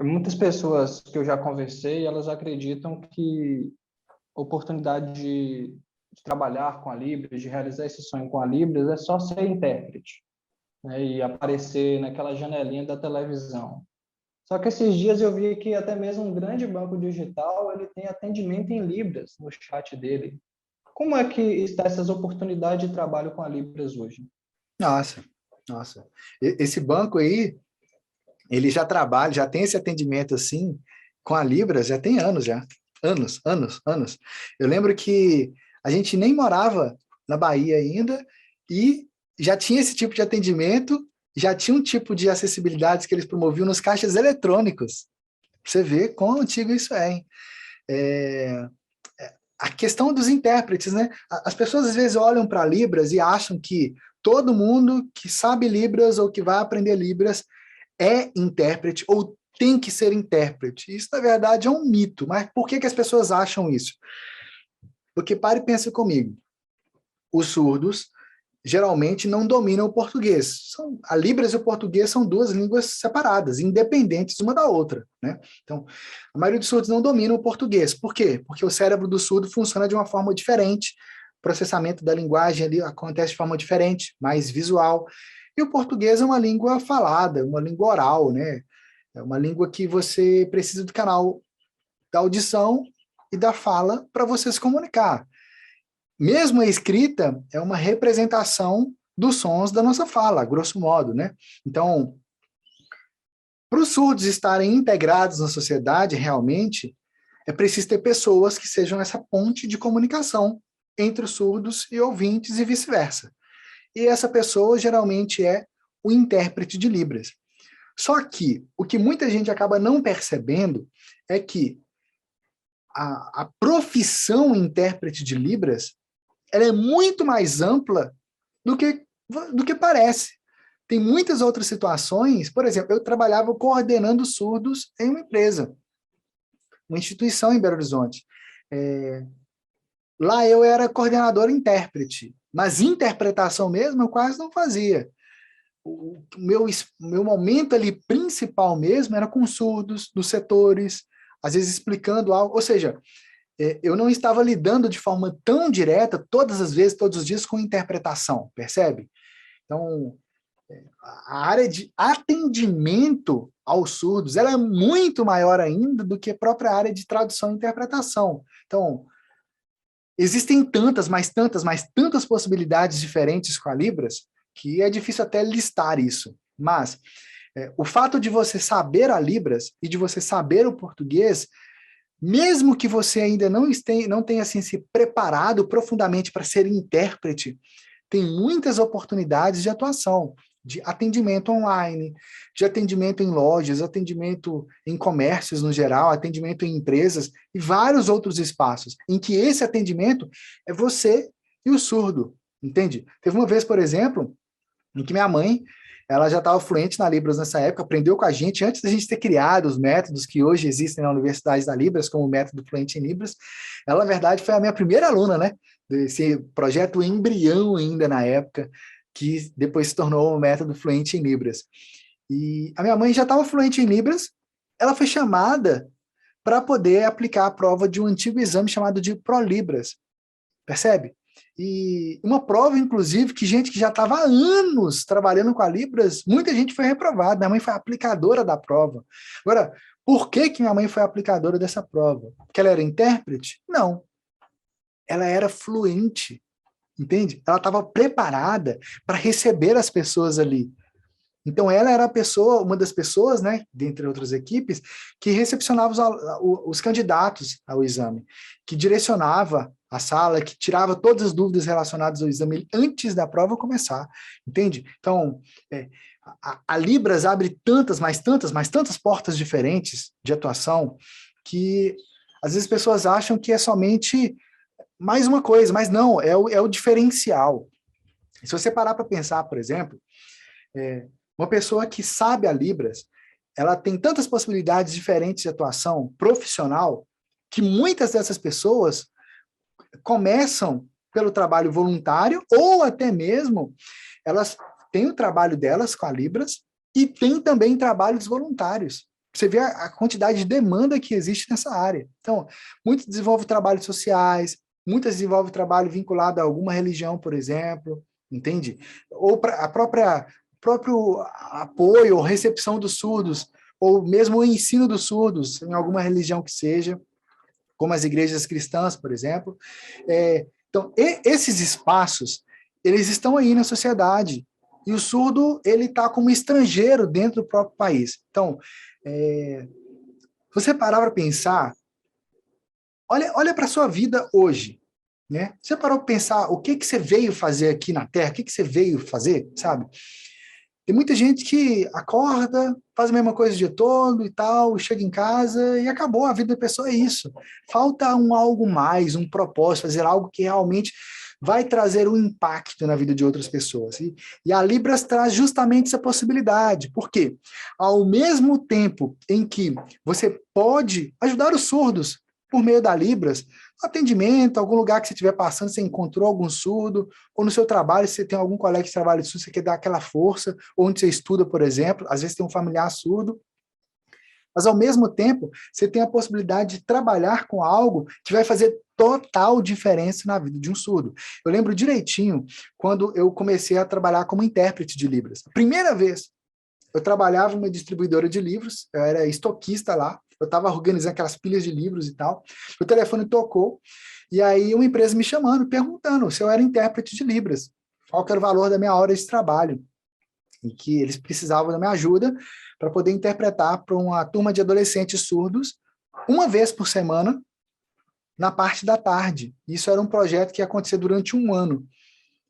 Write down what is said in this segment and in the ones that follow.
Muitas pessoas que eu já conversei, elas acreditam que a oportunidade de trabalhar com a Libras, de realizar esse sonho com a Libras, é só ser intérprete, né, e aparecer naquela janelinha da televisão. Só que esses dias eu vi que até mesmo um grande banco digital, ele tem atendimento em Libras no chat dele. Como é que está essas oportunidades de trabalho com a Libras hoje? Nossa, nossa. Esse banco aí, ele já trabalha, já tem esse atendimento assim, com a Libras, já tem anos já. Anos, anos, anos. Eu lembro que a gente nem morava na Bahia ainda e já tinha esse tipo de atendimento, já tinha um tipo de acessibilidades que eles promoviam nos caixas eletrônicos. Pra você ver quão antigo isso é, hein? É, a questão dos intérpretes, né? As pessoas às vezes olham para Libras e acham que todo mundo que sabe Libras ou que vai aprender Libras é intérprete ou tem que ser intérprete. Isso, na verdade, é um mito. Mas por que as pessoas acham isso? Porque pare e pensa comigo. Os surdos geralmente não dominam o português. A Libras e o português são duas línguas separadas, independentes uma da outra, né? Então, a maioria dos surdos não domina o português. Por quê? Porque o cérebro do surdo funciona de uma forma diferente, o processamento da linguagem ali acontece de forma diferente, mais visual. E o português é uma língua falada, uma língua oral, né? É uma língua que você precisa do canal da audição e da fala para você se comunicar. Mesmo a escrita é uma representação dos sons da nossa fala, grosso modo, né? Então, para os surdos estarem integrados na sociedade, realmente, é preciso ter pessoas que sejam essa ponte de comunicação entre os surdos e ouvintes e vice-versa. E essa pessoa geralmente é o intérprete de Libras. Só que o que muita gente acaba não percebendo é que a profissão intérprete de Libras ela é muito mais ampla do que parece. Tem muitas outras situações, por exemplo, eu trabalhava coordenando surdos em uma empresa, uma instituição em Belo Horizonte. Lá eu era coordenador intérprete, mas interpretação mesmo eu quase não fazia. O meu momento ali principal mesmo era com surdos, dos setores, às vezes explicando algo, ou seja, eu não estava lidando de forma tão direta, todas as vezes, todos os dias, com interpretação, percebe? Então, a área de atendimento aos surdos, ela é muito maior ainda do que a própria área de tradução e interpretação. Então, existem tantas, mais tantas possibilidades diferentes com a Libras, que é difícil até listar isso. Mas, o fato de você saber a Libras e de você saber o português, mesmo que você ainda não tenha assim, se preparado profundamente para ser intérprete, tem muitas oportunidades de atuação, de atendimento online, de atendimento em lojas, atendimento em comércios no geral, atendimento em empresas e vários outros espaços, em que esse atendimento é você e o surdo, entende? Teve uma vez, por exemplo, em que minha mãe, ela já estava fluente na Libras nessa época, aprendeu com a gente, antes da gente ter criado os métodos que hoje existem na Universidade da Libras, como o método Fluente em Libras. Ela, na verdade, foi a minha primeira aluna, né? Desse projeto embrião ainda na época, que depois se tornou o método Fluente em Libras. E a minha mãe já estava fluente em Libras, ela foi chamada para poder aplicar a prova de um antigo exame chamado de ProLibras, percebe? E uma prova, inclusive, que gente que já estava há anos trabalhando com a Libras, muita gente foi reprovada. Minha mãe foi aplicadora da prova. Agora, por que minha mãe foi aplicadora dessa prova? Porque ela era intérprete? Não. Ela era fluente, entende? Ela estava preparada para receber as pessoas ali. Então, ela era a pessoa, uma das pessoas, né, dentre outras equipes, que recepcionava os candidatos ao exame, que direcionava a sala, que tirava todas as dúvidas relacionadas ao exame antes da prova começar, entende? Então, a Libras abre mais tantas portas diferentes de atuação, que às vezes as pessoas acham que é somente mais uma coisa, mas não, é o diferencial. Se você parar para pensar, por exemplo, uma pessoa que sabe a Libras, ela tem tantas possibilidades diferentes de atuação profissional, que muitas dessas pessoas começam pelo trabalho voluntário, ou até mesmo elas têm o trabalho delas com a Libras, e têm também trabalhos voluntários. Você vê a quantidade de demanda que existe nessa área. Então, muitos desenvolvem trabalhos sociais, muitas desenvolvem trabalho vinculado a alguma religião, por exemplo, entende? Ou a próprio apoio ou recepção dos surdos, ou mesmo o ensino dos surdos, em alguma religião que seja, como as igrejas cristãs, por exemplo. Então, esses espaços, eles estão aí na sociedade, e o surdo, ele está como estrangeiro dentro do próprio país. Então, você parar para pensar, olha para a sua vida hoje, né? Você parou para pensar o que você veio fazer aqui na Terra, o que você veio fazer, sabe? Tem muita gente que acorda, faz a mesma coisa o dia todo e tal, chega em casa e acabou, a vida da pessoa é isso. Falta algo mais, um propósito, fazer algo que realmente vai trazer um impacto na vida de outras pessoas. E a Libras traz justamente essa possibilidade. Por quê? Ao mesmo tempo em que você pode ajudar os surdos por meio da Libras, atendimento, algum lugar que você estiver passando, você encontrou algum surdo, ou no seu trabalho, você tem algum colega de trabalho surdo, você quer dar aquela força, ou onde você estuda, por exemplo, às vezes tem um familiar surdo, mas ao mesmo tempo, você tem a possibilidade de trabalhar com algo que vai fazer total diferença na vida de um surdo. Eu lembro direitinho quando eu comecei a trabalhar como intérprete de Libras. A primeira vez, eu trabalhava em uma distribuidora de livros, eu era estoquista lá, eu estava organizando aquelas pilhas de livros e tal, o telefone tocou, e aí uma empresa me chamando, perguntando se eu era intérprete de Libras, qual que era o valor da minha hora de trabalho, e que eles precisavam da minha ajuda para poder interpretar para uma turma de adolescentes surdos, uma vez por semana, na parte da tarde. Isso era um projeto que ia acontecer durante um ano.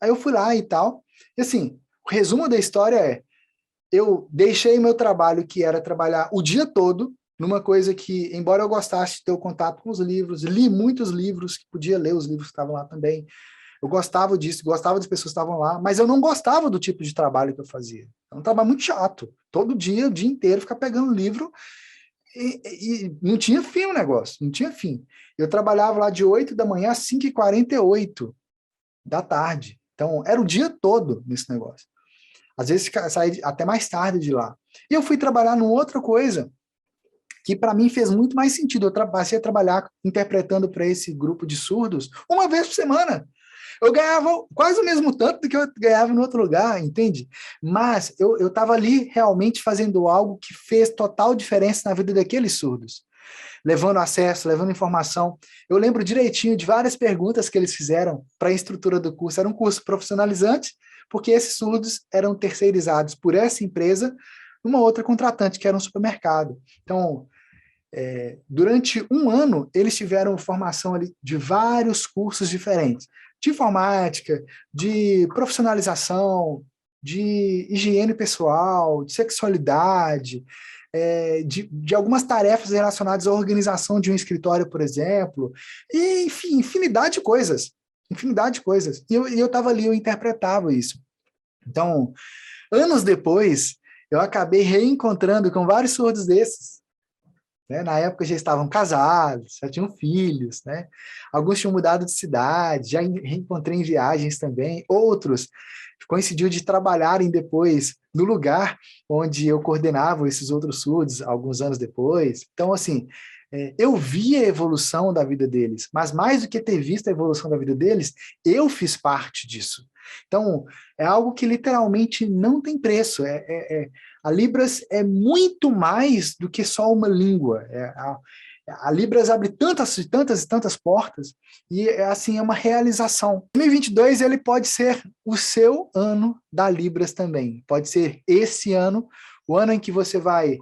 Aí eu fui lá e tal, e assim, o resumo da história é, eu deixei meu trabalho, que era trabalhar o dia todo, numa coisa que, embora eu gostasse de ter o contato com os livros, li muitos livros, que podia ler os livros que estavam lá também, eu gostava disso, gostava das pessoas que estavam lá, mas eu não gostava do tipo de trabalho que eu fazia. É um trabalho muito chato. Todo dia, o dia inteiro, ficar pegando livro e não tinha fim o negócio, não tinha fim. Eu trabalhava lá de 8 da manhã às 5h48 da tarde. Então, era o dia todo nesse negócio. Às vezes saí até mais tarde de lá. E eu fui trabalhar numa outra coisa, que para mim fez muito mais sentido. Eu passei a trabalhar interpretando para esse grupo de surdos uma vez por semana. Eu ganhava quase o mesmo tanto do que eu ganhava em outro lugar, entende? Mas eu estava ali realmente fazendo algo que fez total diferença na vida daqueles surdos. Levando acesso, levando informação. Eu lembro direitinho de várias perguntas que eles fizeram para a estrutura do curso. Era um curso profissionalizante, porque esses surdos eram terceirizados por essa empresa numa outra contratante, que era um supermercado. Então, durante um ano, eles tiveram formação ali de vários cursos diferentes, de informática, de profissionalização, de higiene pessoal, de sexualidade, de algumas tarefas relacionadas à organização de um escritório, por exemplo, e, enfim, infinidade de coisas. E eu estava ali, eu interpretava isso. Então, anos depois, eu acabei reencontrando com vários surdos desses. Né? Na época já estavam casados, já tinham filhos, né? Alguns tinham mudado de cidade, já reencontrei em viagens também. Outros coincidiu de trabalharem depois no lugar onde eu coordenava esses outros surdos, alguns anos depois. Então, assim, eu vi a evolução da vida deles, mas mais do que ter visto a evolução da vida deles, eu fiz parte disso. Então, é algo que literalmente não tem preço. A Libras é muito mais do que só uma língua. A Libras abre tantas e tantas e tantas portas, e assim, é uma realização. 2022 ele pode ser o seu ano da Libras também. Pode ser esse ano, o ano em que você vai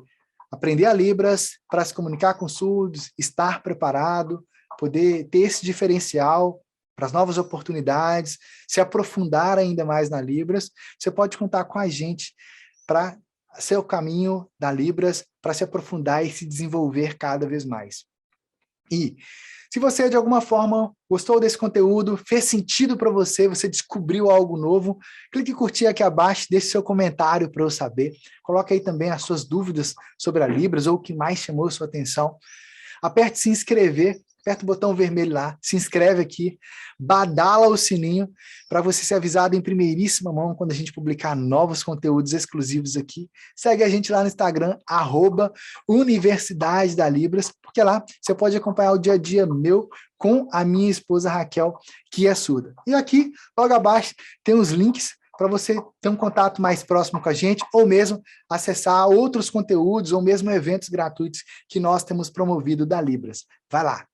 aprender a Libras para se comunicar com surdos, estar preparado, poder ter esse diferencial para as novas oportunidades, se aprofundar ainda mais na Libras. Você pode contar com a gente para ser o caminho da Libras, para se aprofundar e se desenvolver cada vez mais. E se você, de alguma forma, gostou desse conteúdo, fez sentido para você, você descobriu algo novo, clique em curtir aqui abaixo, deixe seu comentário para eu saber. Coloque aí também as suas dúvidas sobre a Libras ou o que mais chamou a sua atenção. Aperte se inscrever aperta o botão vermelho lá, se inscreve aqui, badala o sininho para você ser avisado em primeiríssima mão quando a gente publicar novos conteúdos exclusivos aqui. Segue a gente lá no Instagram, @Universidade da Libras, porque lá você pode acompanhar o dia a dia meu com a minha esposa Raquel, que é surda. E aqui, logo abaixo, tem os links para você ter um contato mais próximo com a gente, ou mesmo acessar outros conteúdos, ou mesmo eventos gratuitos que nós temos promovido da Libras. Vai lá!